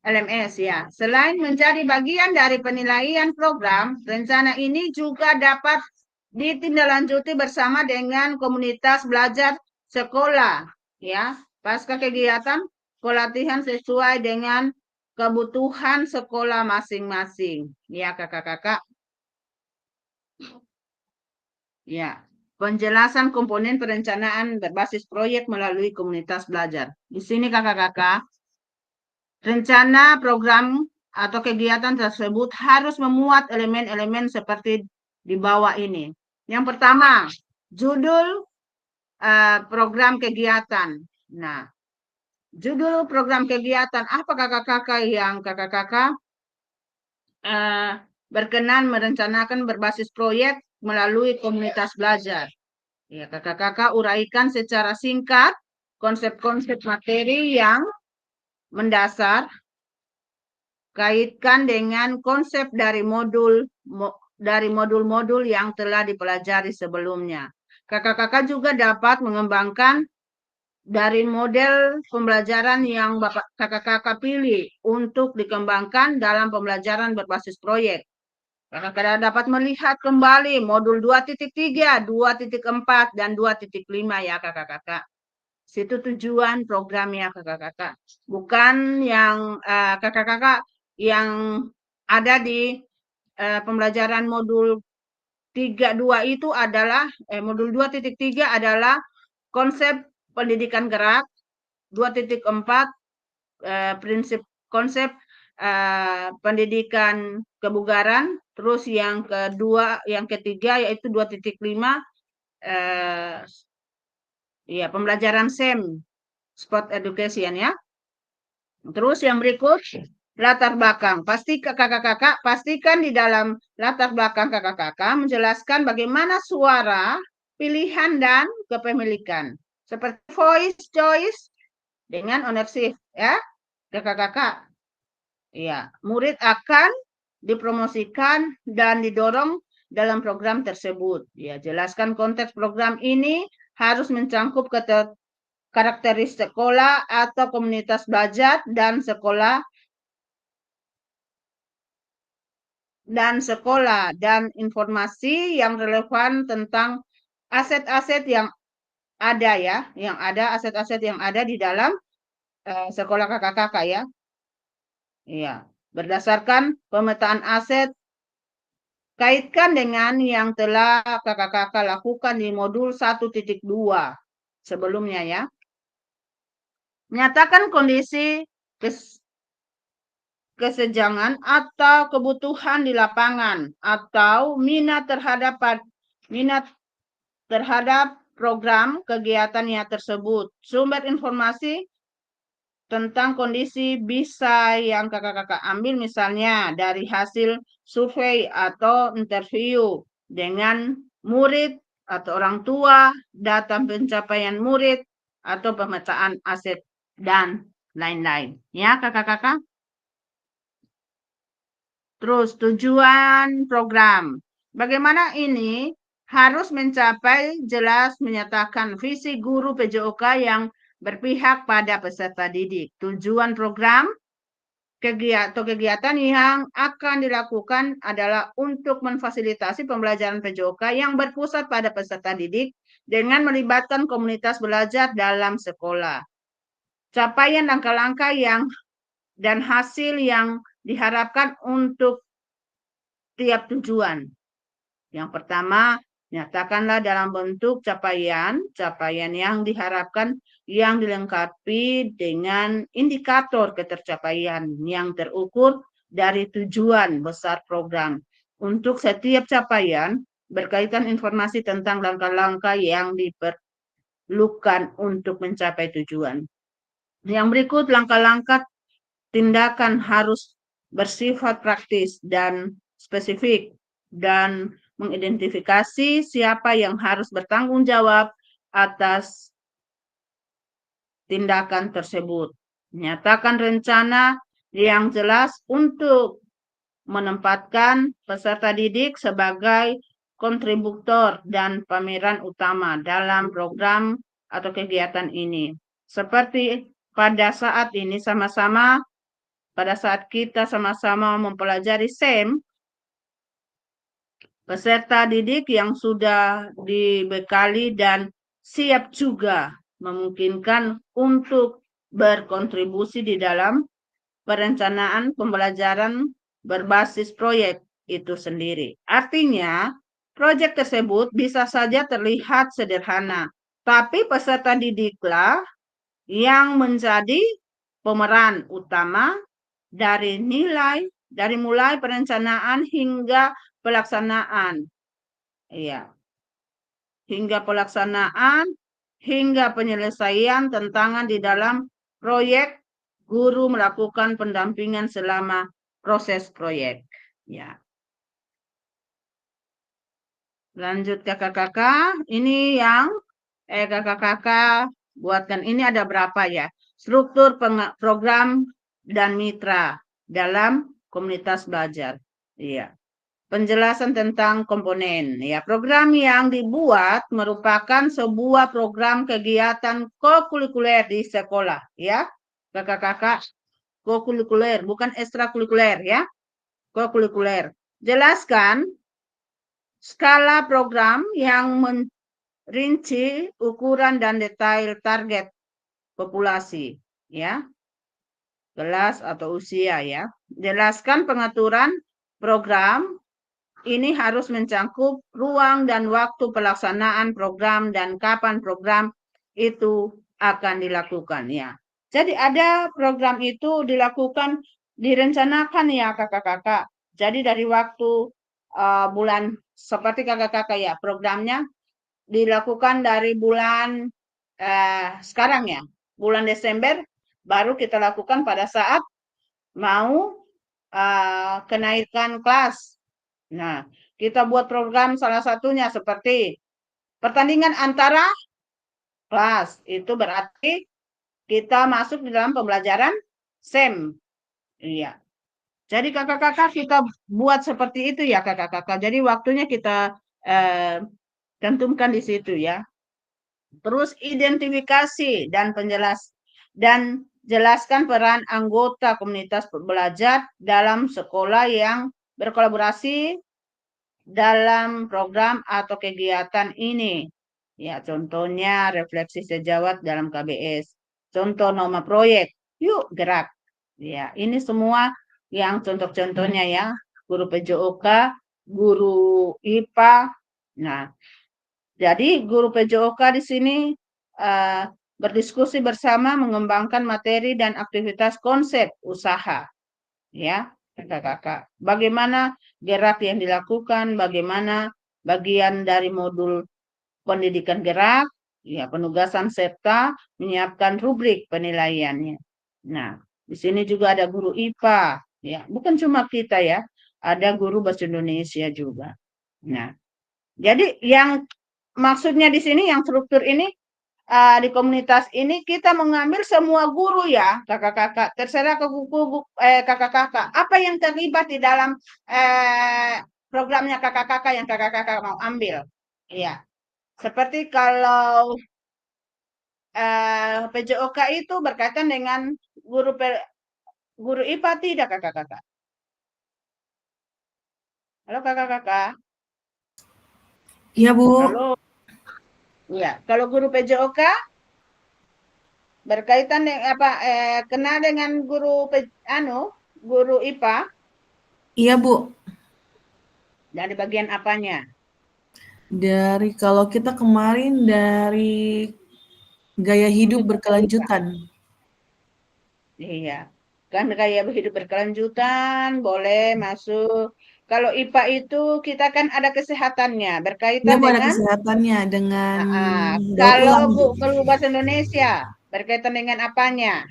LMS ya. Selain menjadi bagian dari penilaian program, rencana ini juga dapat ditindaklanjuti bersama dengan komunitas belajar sekolah ya. Pasca kegiatan pelatihan sesuai dengan kebutuhan sekolah masing-masing ya kakak-kakak. Ya, penjelasan komponen perencanaan berbasis proyek melalui komunitas belajar. Di sini kakak-kakak, rencana program atau kegiatan tersebut harus memuat elemen-elemen seperti di bawah ini. Yang pertama, judul program kegiatan. Nah, judul program kegiatan apa kakak-kakak yang kakak-kakak berkenan merencanakan berbasis proyek melalui komunitas belajar. Ya, kakak-kakak uraikan secara singkat konsep-konsep materi yang mendasar, kaitkan dengan konsep dari modul-modul yang telah dipelajari sebelumnya. Kakak-kakak juga dapat mengembangkan dari model pembelajaran yang kakak-kakak pilih untuk dikembangkan dalam pembelajaran berbasis proyek. Kakak-kakak dapat melihat kembali modul 2.3, 2.4, dan 2.5 ya kakak-kakak. Situ tujuan programnya kakak-kakak. Bukan yang kakak-kakak yang ada di pembelajaran modul 32 itu adalah, modul 2.3 adalah konsep pendidikan gerak, 2.4 prinsip konsep pendidikan kebugaran, terus yang ketiga yaitu 2.5 ya pembelajaran SEM, sport education ya. Terus yang berikut latar belakang. Pasti kakak-kakak pastikan di dalam latar belakang kakak-kakak menjelaskan bagaimana suara, pilihan dan kepemilikan. Seperti voice choice dengan ownership ya. Kakak-kakak. Ya, murid akan dipromosikan dan didorong dalam program tersebut. Ya, jelaskan konteks program ini harus mencakup karakteristik sekolah atau komunitas belajar dan sekolah dan informasi yang relevan tentang aset-aset yang ada ya, aset-aset yang ada di dalam sekolah kakak-kakak ya. Iya, berdasarkan pemetaan aset, kaitkan dengan yang telah kakak-kakak lakukan di modul 1.2 sebelumnya ya. Nyatakan kondisi kesenjangan atau kebutuhan di lapangan atau minat terhadap program kegiatannya tersebut. Sumber informasi tentang kondisi bisa yang kakak-kakak ambil misalnya dari hasil survei atau interview dengan murid atau orang tua, data pencapaian murid, atau pemetaan aset, dan lain-lain. Ya kakak-kakak. Terus tujuan program. Bagaimana ini harus mencapai jelas menyatakan visi guru PJOK yang berpihak pada peserta didik. Tujuan program kegiatan yang akan dilakukan adalah untuk memfasilitasi pembelajaran PJOK yang berpusat pada peserta didik dengan melibatkan komunitas belajar dalam sekolah. Capaian langkah-langkah dan hasil yang diharapkan untuk tiap tujuan. Yang pertama, nyatakanlah dalam bentuk capaian yang diharapkan yang dilengkapi dengan indikator ketercapaian yang terukur dari tujuan besar program. Untuk setiap capaian, berkaitan informasi tentang langkah-langkah yang diperlukan untuk mencapai tujuan. Yang berikut langkah-langkah tindakan harus bersifat praktis dan spesifik dan mengidentifikasi siapa yang harus bertanggung jawab atas tindakan tersebut. Nyatakan rencana yang jelas untuk menempatkan peserta didik sebagai kontributor dan pemeran utama dalam program atau kegiatan ini. Seperti pada saat kita sama-sama mempelajari SEM, peserta didik yang sudah dibekali dan siap juga memungkinkan untuk berkontribusi di dalam perencanaan pembelajaran berbasis proyek itu sendiri. Artinya, proyek tersebut bisa saja terlihat sederhana, tapi peserta didiklah yang menjadi pemeran utama dari mulai perencanaan hingga pelaksanaan. Iya. Hingga penyelesaian tantangan di dalam proyek, guru melakukan pendampingan selama proses proyek. Ya. Lanjut kakak-kakak, ini yang kakak-kakak buatkan. Ini ada berapa ya? Struktur program dan mitra dalam komunitas belajar. Iya. Penjelasan tentang komponen. Ya, program yang dibuat merupakan sebuah program kegiatan kokurikuler di sekolah, ya. Kakak-kakak, kokurikuler, bukan ekstrakurikuler ya. Kokurikuler. jelaskan skala program yang merinci ukuran dan detail target populasi, ya, kelas atau usia, ya. Jelaskan pengaturan program ini harus mencakup ruang dan waktu pelaksanaan program dan kapan program itu akan dilakukan, ya. Jadi ada program itu dilakukan, direncanakan, ya kakak-kakak. Jadi dari waktu bulan seperti kakak-kakak, ya, programnya dilakukan dari bulan sekarang, ya, bulan Desember baru kita lakukan pada saat mau kenaikan kelas. Nah, kita buat program salah satunya seperti pertandingan antara kelas. Itu berarti kita masuk di dalam pembelajaran SEM. Iya. Jadi kakak-kakak kita buat seperti itu, ya kakak-kakak. Jadi waktunya kita tentukan di situ, ya. Terus identifikasi dan jelaskan peran anggota komunitas belajar dalam sekolah yang berkolaborasi dalam program atau kegiatan ini. Ya, contohnya refleksi sejawat dalam KBS. Contoh nama proyek, yuk gerak. Ya, ini semua yang contoh-contohnya, ya. Guru PJOK, guru IPA. Nah, jadi guru PJOK di sini berdiskusi bersama mengembangkan materi dan aktivitas konsep usaha, ya kakak-kakak. Bagaimana gerak yang dilakukan, bagaimana bagian dari modul pendidikan gerak, ya, penugasan serta menyiapkan rubrik penilaiannya. Nah, di sini juga ada guru IPA, ya, bukan cuma kita, ya, ada guru bahasa Indonesia juga. Nah, jadi yang maksudnya di sini yang struktur ini di komunitas ini kita mengambil semua guru, ya kakak-kakak, terserah ke kakak-kakak apa yang terlibat di dalam programnya kakak-kakak yang kakak-kakak mau ambil, ya. Seperti kalau PJOK itu berkaitan dengan guru IPA tidak kakak-kakak? Halo kakak-kakak. Iya, Bu. Halo. Ya, kalau guru PJOK berkaitan dengan apa? Kenal dengan guru guru IPA? Iya, Bu. Dari bagian apanya? Dari kalau kita kemarin dari gaya hidup berkelanjutan. Iya, kan gaya hidup berkelanjutan boleh masuk. Kalau IPA itu kita kan ada kesehatannya, Iya, berkaitan Bu, ada dengan kesehatannya dengan daur kalau ulang. guru bahasa Indonesia berkaitan dengan apanya?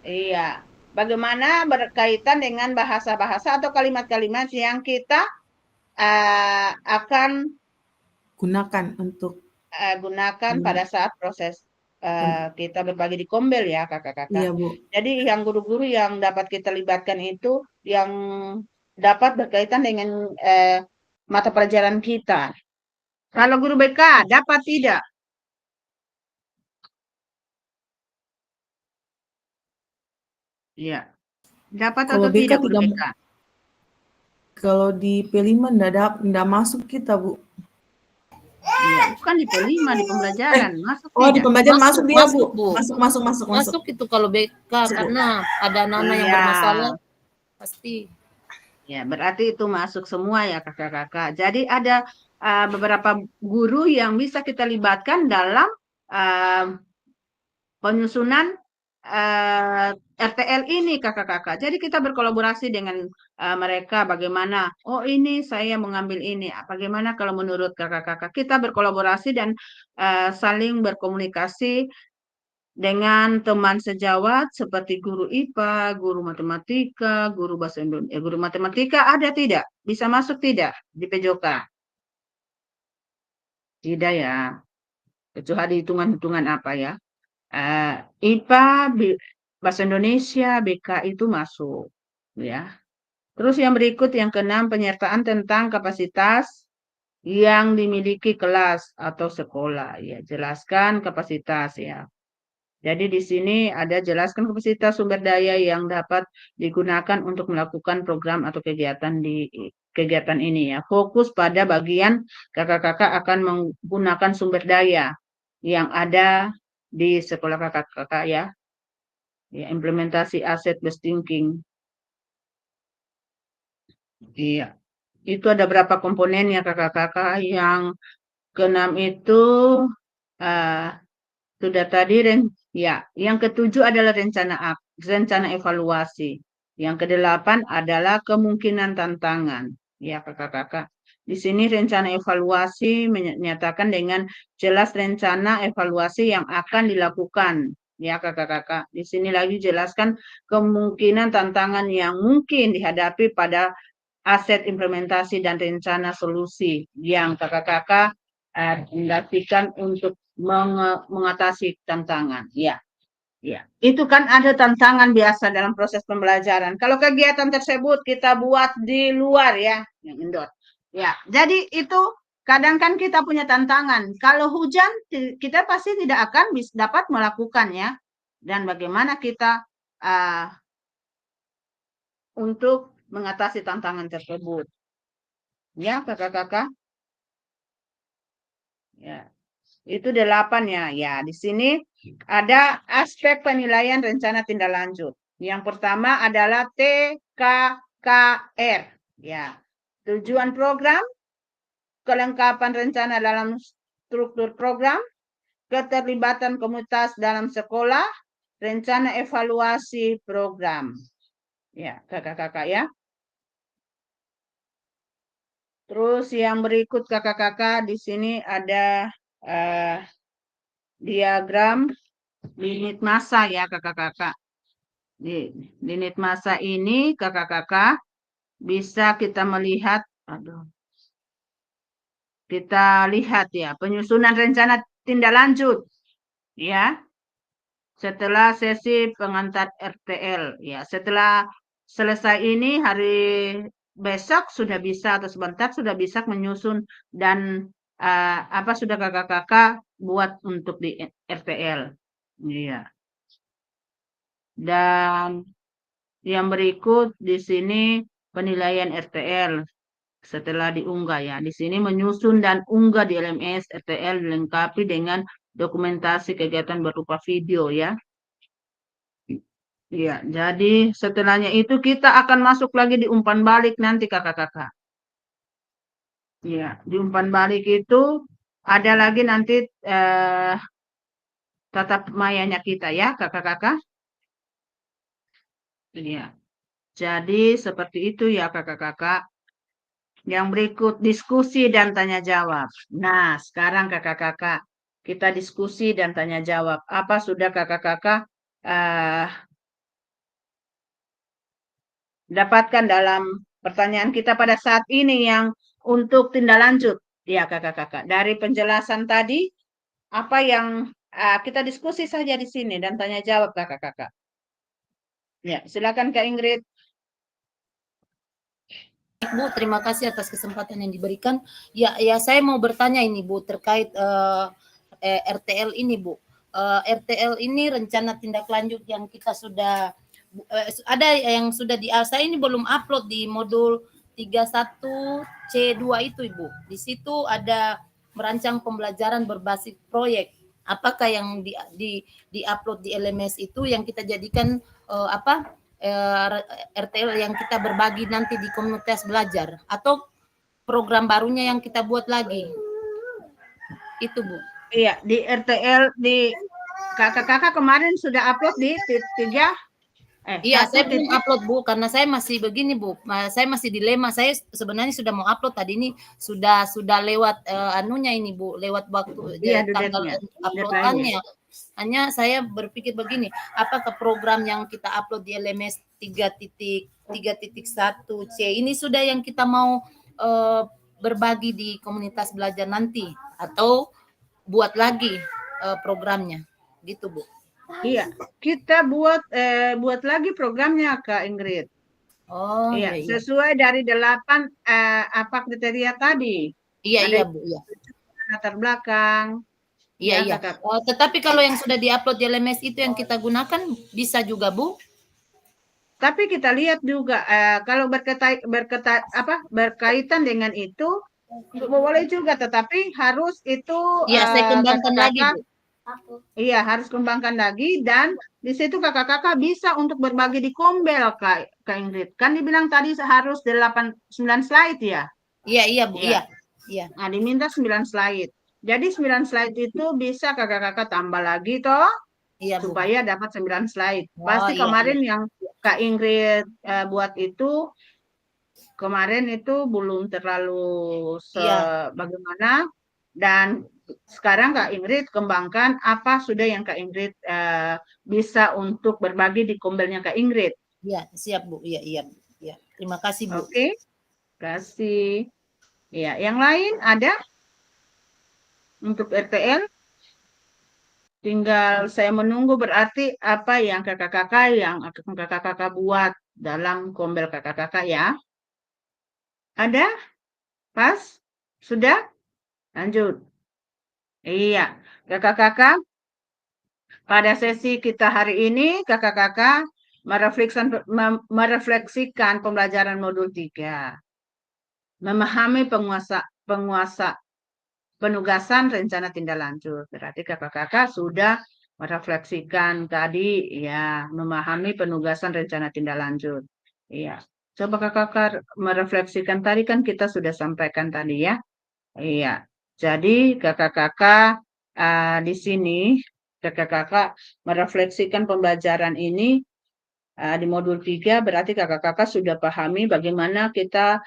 Iya, bagaimana berkaitan dengan bahasa-bahasa atau kalimat-kalimat yang kita akan Gunakan untuk gunakan pada saat proses kita berbagi di Kombel, ya kakak-kakak. iya, Bu. Jadi yang guru-guru yang dapat kita libatkan itu yang dapat berkaitan dengan mata pelajaran kita. Kalau guru BK dapat tidak? Iya. Dapat Kalau atau BK tidak guru tidak, BK? kalau di P5 enggak masuk kita, Bu. Iya, bukan di P5, di pembelajaran. Masuk Oh, di tidak? pembelajaran masuk dia, Bu. masuk, Bu. Masuk. Masuk itu kalau BK karena ada anak-anak yang Iya. bermasalah pasti. Ya, berarti itu masuk semua, ya kakak-kakak. Jadi ada beberapa guru yang bisa kita libatkan dalam penyusunan RTL ini kakak-kakak. Jadi kita berkolaborasi dengan mereka bagaimana, oh ini saya mengambil ini, bagaimana kalau menurut kakak-kakak. Kita berkolaborasi dan saling berkomunikasi dengan teman sejawat seperti guru IPA, guru matematika, guru bahasa Indonesia, guru matematika ada tidak? Bisa masuk tidak di PJOK? Tidak, ya. Kecuali hitungan-hitungan apa, ya. IPA, bahasa Indonesia, BK itu masuk, ya. Terus yang berikut yang keenam, penyertaan tentang kapasitas yang dimiliki kelas atau sekolah, ya. Jelaskan kapasitas, ya. Jadi di sini ada jelaskan kapasitas sumber daya yang dapat digunakan untuk melakukan program atau kegiatan ini ya. Fokus pada bagian kakak-kakak akan menggunakan sumber daya yang ada di sekolah kakak-kakak ya. Ya, implementasi asset based thinking. Iya. Itu ada berapa komponennya kakak-kakak. Yang keenam itu sudah tadi ya. Yang ketujuh adalah rencana evaluasi. Yang kedelapan adalah kemungkinan tantangan. Ya kakak-kakak. Di sini rencana evaluasi menyatakan dengan jelas rencana evaluasi yang akan dilakukan. Ya kakak-kakak. Di sini lagi jelaskan kemungkinan tantangan yang mungkin dihadapi pada aset implementasi dan rencana solusi yang kakak-kakak indikasikan untuk mengatasi tantangan. Ya, ya. Itu kan ada tantangan biasa dalam proses pembelajaran. Kalau kegiatan tersebut kita buat di luar ya, yang indoor. Ya, jadi itu kadang kan kita punya tantangan. Kalau hujan kita pasti tidak akan dapat melakukannya. Dan bagaimana kita untuk mengatasi tantangan tersebut. Ya, kakak-kakak. Ya. Itu 8 ya. Ya, di sini ada aspek penilaian rencana tindak lanjut. Yang pertama adalah TKKR. Ya. Tujuan program, kelengkapan rencana dalam struktur program, keterlibatan komunitas dalam sekolah, rencana evaluasi program. Ya, kakak-kakak ya. Terus yang berikut kakak-kakak di sini ada diagram limit masa ya kakak-kakak. Di limit masa ini kakak-kakak bisa kita melihat, kita lihat ya penyusunan rencana tindak lanjut ya. Setelah sesi pengantar RTL ya. Setelah selesai ini hari besok sudah bisa atau sebentar sudah bisa menyusun dan apa sudah kakak-kakak buat untuk di RTL. Iya. Dan yang berikut di sini penilaian RTL setelah diunggah ya. Di sini menyusun dan unggah di LMS RTL dilengkapi dengan dokumentasi kegiatan berupa video ya. Iya, jadi setelahnya itu kita akan masuk lagi di umpan balik nanti kakak-kakak. Iya, di umpan balik itu ada lagi nanti tatap mayanya kita ya kakak-kakak. Iya, jadi seperti itu ya kakak-kakak. Yang berikut diskusi dan tanya jawab. Nah, sekarang kakak-kakak kita diskusi dan tanya jawab. Apa sudah kakak-kakak dapatkan dalam pertanyaan kita pada saat ini yang untuk tindak lanjut? Ya kakak-kakak. Dari penjelasan tadi, apa yang kita diskusi saja di sini dan tanya jawab kakak-kakak. Ya, silakan Kak Ingrid. Bu, terima kasih atas kesempatan yang diberikan. Ya, saya mau bertanya ini Bu terkait RTL ini Bu. RTL ini rencana tindak lanjut yang kita sudah ada yang sudah saya ini belum upload di modul 31C2 itu Ibu. Di situ ada merancang pembelajaran berbasis proyek. Apakah yang di upload di LMS itu yang kita jadikan RTL yang kita berbagi nanti di komunitas belajar atau program barunya yang kita buat lagi itu Bu? Iya, di RTL di kakak-kakak kemarin sudah upload di 3. Iya, saya belum upload Bu karena saya masih begini Bu, saya masih dilema. Saya sebenarnya sudah mau upload tadi ini sudah lewat anunya ini Bu, lewat waktu tanggal uploadannya. Hanya saya berpikir begini, apakah program yang kita upload di LMS 3.1C ini sudah yang kita mau berbagi di komunitas belajar nanti atau buat lagi programnya gitu Bu? Iya, kita buat lagi programnya Kak Ingrid. Oh iya, sesuai dari 8 apa kriteria tadi. Iya Bu. Iya. Latar belakang, Iya, Ya, iya. Kakak. Tetapi kalau yang sudah diupload di LMS itu yang kita gunakan bisa juga, Bu? Tapi kita lihat juga kalau berkaitan dengan itu boleh juga, tetapi harus itu Iya, saya kembangkan lagi, kakak-kakak Bu. iya harus kembangkan lagi dan di situ kakak-kakak bisa untuk berbagi di Kombel Kak Ingrid. Kan dibilang tadi harus 9 slide ya? Iya, iya, Bu. Iya. Iya. Iya. Nah, diminta 9 slide. Jadi 9 slide itu bisa kakak-kakak tambah lagi toh Iya, Bu. supaya dapat 9 slide. Oh, Pasti iya, kemarin iya. yang Kak Ingrid buat itu kemarin itu belum terlalu Iya. sebagaimana dan sekarang Kak Ingrid kembangkan apa sudah yang Kak Ingrid bisa untuk berbagi di Kombelnya Kak Ingrid. Iya, siap, Bu. Iya, iya. Iya. Terima kasih, Bu. Oke, kasih. Ya, yang lain ada untuk RTL? Tinggal saya menunggu berarti apa yang kakak-kakak yang akan kakak-kakak buat dalam Kombel kakak-kakak ya. Ada? Pas? Sudah? Lanjut. Iya, kakak-kakak, pada sesi kita hari ini, kakak-kakak merefleksikan pembelajaran modul 3. Memahami penugasan rencana tindak lanjut. Berarti kakak-kakak sudah merefleksikan tadi, ya, memahami penugasan rencana tindak lanjut. Iya. Coba kakak-kakak merefleksikan tadi kan kita sudah sampaikan tadi ya. Iya. Jadi kakak-kakak di sini kakak-kakak merefleksikan pembelajaran ini di modul 3 berarti kakak-kakak sudah pahami bagaimana kita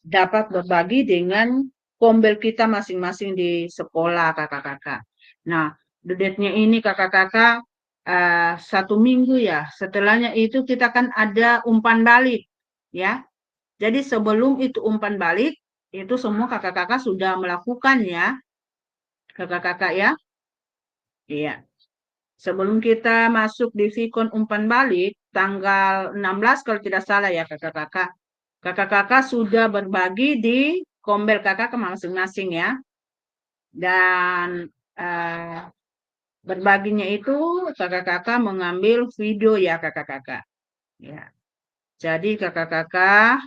dapat berbagi dengan Kombel kita masing-masing di sekolah kakak-kakak. Nah, due-date-nya ini kakak-kakak 1 minggu ya. Setelahnya itu kita kan ada umpan balik ya. Jadi sebelum itu umpan balik itu semua kakak-kakak sudah melakukan ya, kakak-kakak ya. Iya. Sebelum kita masuk di Vikon umpan balik, tanggal 16 kalau tidak salah ya kakak-kakak. Kakak-kakak sudah berbagi di Kombel kakak masing-masing ya. Dan berbaginya itu kakak-kakak mengambil video ya kakak-kakak. Ya. Jadi kakak-kakak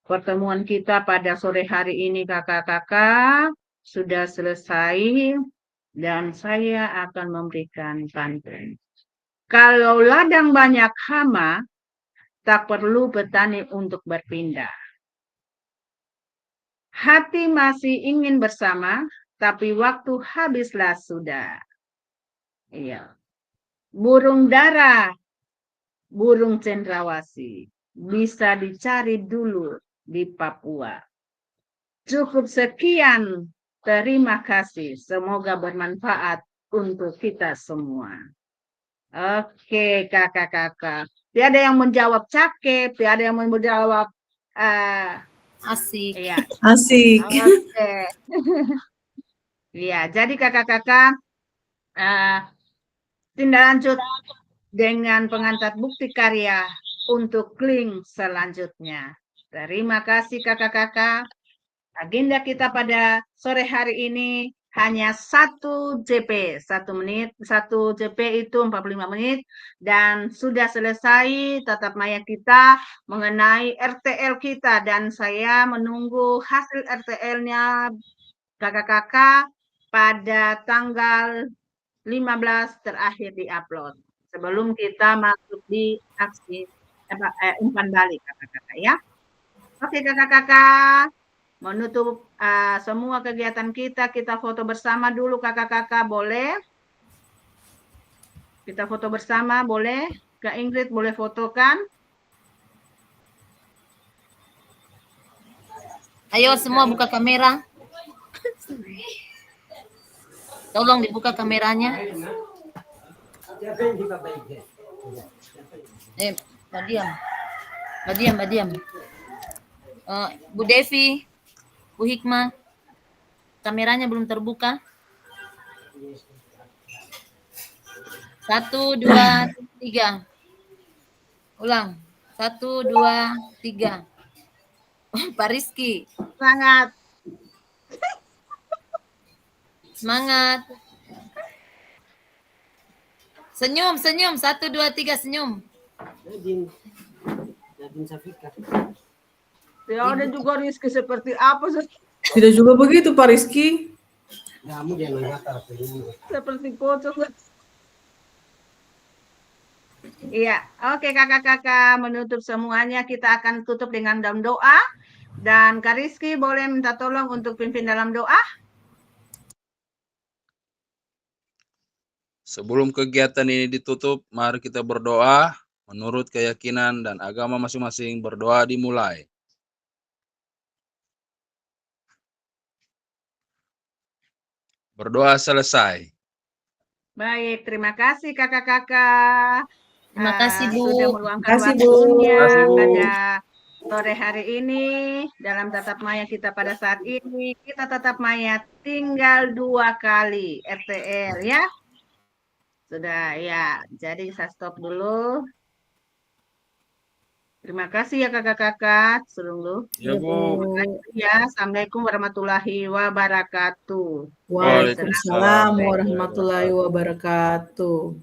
pertemuan kita pada sore hari ini kakak-kakak sudah selesai dan saya akan memberikan pantun. Kalau ladang banyak hama, tak perlu petani untuk berpindah. Hati masih ingin bersama, tapi waktu habislah sudah. Iya. Burung dara, burung cendrawasih, bisa dicari dulu di Papua. Cukup sekian, terima kasih. Semoga bermanfaat untuk kita semua. Oke, kakak-kakak. Tiada yang menjawab cakep, tiada yang menjawab Asik. iya. Asik. Oke. Iya, jadi kakak-kakak tindak lanjut dengan pengantar bukti karya untuk link selanjutnya. Terima kasih kakak-kakak. Agenda kita pada sore hari ini hanya 1 JP, 1 menit, 1 JP itu 45 menit, dan sudah selesai tatap maya kita mengenai RTL kita, dan saya menunggu hasil RTL-nya kakak-kakak pada tanggal 15 terakhir di-upload, sebelum kita masuk di aksi umpan balik kakak-kakak ya. Oke kakak-kakak, menutup semua kegiatan kita foto bersama dulu kakak-kakak, boleh? Kita foto bersama, boleh? Kak Ingrid boleh fotokan? Ayo semua buka kamera. Tolong dibuka kameranya. Mbak Diam. Mbak Diam. Bu Devi, Bu Hikmah, kameranya belum terbuka. 1, 2, 3. Ulang. 1, 2, 3. Pak Rizky. Semangat. Semangat. Senyum, senyum. 1, 2, 3, senyum. Ya ada juga Rizky seperti apa? Tidak juga begitu Pak Rizky. Seperti pocong. Iya, oke kakak-kakak, menutup semuanya kita akan tutup dengan dalam doa. Dan Kak Rizky boleh minta tolong untuk pimpin dalam doa? Sebelum kegiatan ini ditutup, mari kita berdoa menurut keyakinan dan agama masing-masing. Berdoa dimulai. Berdoa selesai. Baik, terima kasih kakak-kakak. Terima kasih, Bu. Sudah meluangkan Terima kasih, Bu. waktunya Terima kasih, Bu. pada sore hari ini. Dalam tatap maya kita pada saat ini, kita tatap maya tinggal 2 kali RTL ya. Sudah ya, jadi saya stop dulu. Terima kasih ya kakak-kakak. Sungguh. Ya, Bu. Ya, Assalamualaikum warahmatullahi wabarakatuh. Waalaikumsalam warahmatullahi wabarakatuh.